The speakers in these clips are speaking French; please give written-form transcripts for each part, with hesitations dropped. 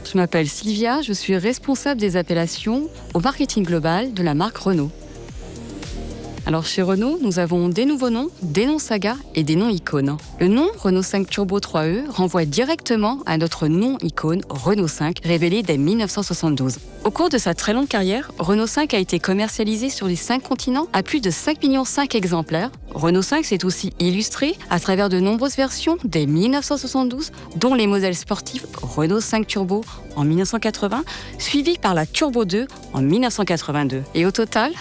Je m'appelle Sylvia, je suis responsable des appellations au marketing global de la marque Renault. Alors chez Renault, nous avons des nouveaux noms, des noms saga et des noms icônes. Le nom Renault 5 Turbo 3E renvoie directement à notre nom icône Renault 5, révélé dès 1972. Au cours de sa très longue carrière, Renault 5 a été commercialisé sur les 5 continents à plus de 5,5 millions exemplaires. Renault 5 s'est aussi illustré à travers de nombreuses versions dès 1972, dont les modèles sportifs Renault 5 Turbo en 1980, suivis par la Turbo 2 en 1982. Et au total,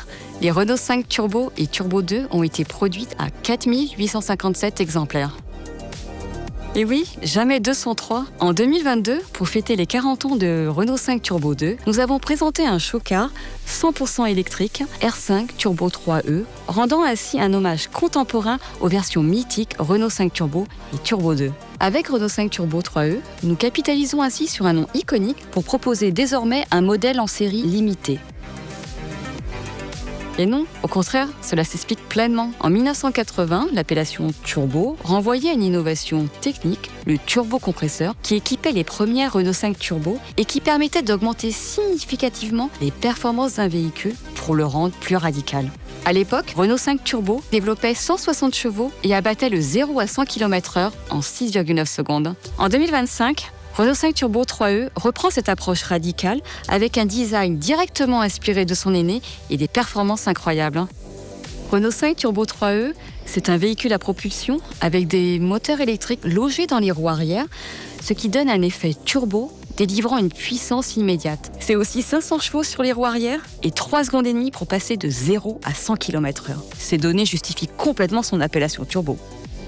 les Renault 5 Turbo et Turbo 2 ont été produites à 4 857 exemplaires. Et oui, jamais 203. En 2022, pour fêter les 40 ans de Renault 5 Turbo 2, nous avons présenté un show-car 100% électrique R5 Turbo 3E, rendant ainsi un hommage contemporain aux versions mythiques Renault 5 Turbo et Turbo 2. Avec Renault 5 Turbo 3E, nous capitalisons ainsi sur un nom iconique pour proposer désormais un modèle en série limitée. Et non, au contraire, cela s'explique pleinement. En 1980, l'appellation Turbo renvoyait à une innovation technique, le turbocompresseur, qui équipait les premières Renault 5 Turbo et qui permettait d'augmenter significativement les performances d'un véhicule pour le rendre plus radical. À l'époque, Renault 5 Turbo développait 160 chevaux et abattait le 0 à 100 km/h en 6,9 secondes. En 2025, Renault 5 Turbo 3E reprend cette approche radicale avec un design directement inspiré de son aîné et des performances incroyables. Renault 5 Turbo 3E, c'est un véhicule à propulsion avec des moteurs électriques logés dans les roues arrière, ce qui donne un effet turbo délivrant une puissance immédiate. C'est aussi 500 chevaux sur les roues arrière et 3 secondes et demie pour passer de 0 à 100 km/h. Ces données justifient complètement son appellation turbo.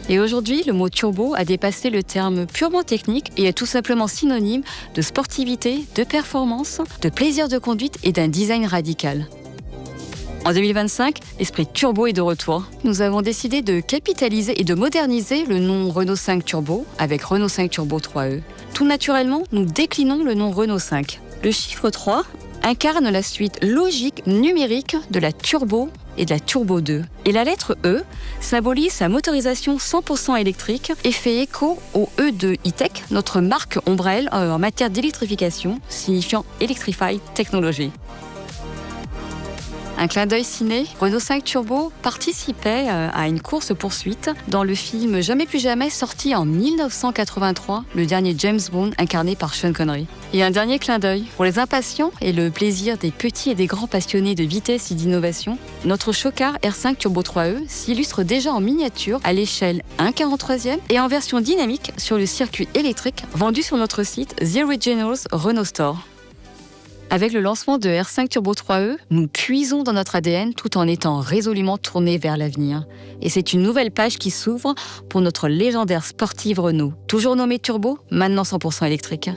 Et aujourd'hui, le mot turbo a dépassé le terme purement technique et est tout simplement synonyme de sportivité, de performance, de plaisir de conduite et d'un design radical. En 2025, l'esprit turbo est de retour. Nous avons décidé de capitaliser et de moderniser le nom Renault 5 Turbo avec Renault 5 Turbo 3E. Tout naturellement, nous déclinons le nom Renault 5. Le chiffre 3 incarne la suite logique numérique de la Turbo et de la Turbo 2. Et la lettre E symbolise sa motorisation 100% électrique et fait écho au E de E-Tech, notre marque ombrelle en matière d'électrification, signifiant Electrified Technology. Un clin d'œil ciné, Renault 5 Turbo participait à une course-poursuite dans le film Jamais plus jamais, sorti en 1983, le dernier James Bond incarné par Sean Connery. Et un dernier clin d'œil, pour les impatients et le plaisir des petits et des grands passionnés de vitesse et d'innovation, notre show-car R5 Turbo 3E s'illustre déjà en miniature à l'échelle 1/43e et en version dynamique sur le circuit électrique vendu sur notre site The Originals Renault Store. Avec le lancement de R5 Turbo 3E, nous puisons dans notre ADN tout en étant résolument tournés vers l'avenir. Et c'est une nouvelle page qui s'ouvre pour notre légendaire sportive Renault. Toujours nommée Turbo, maintenant 100% électrique.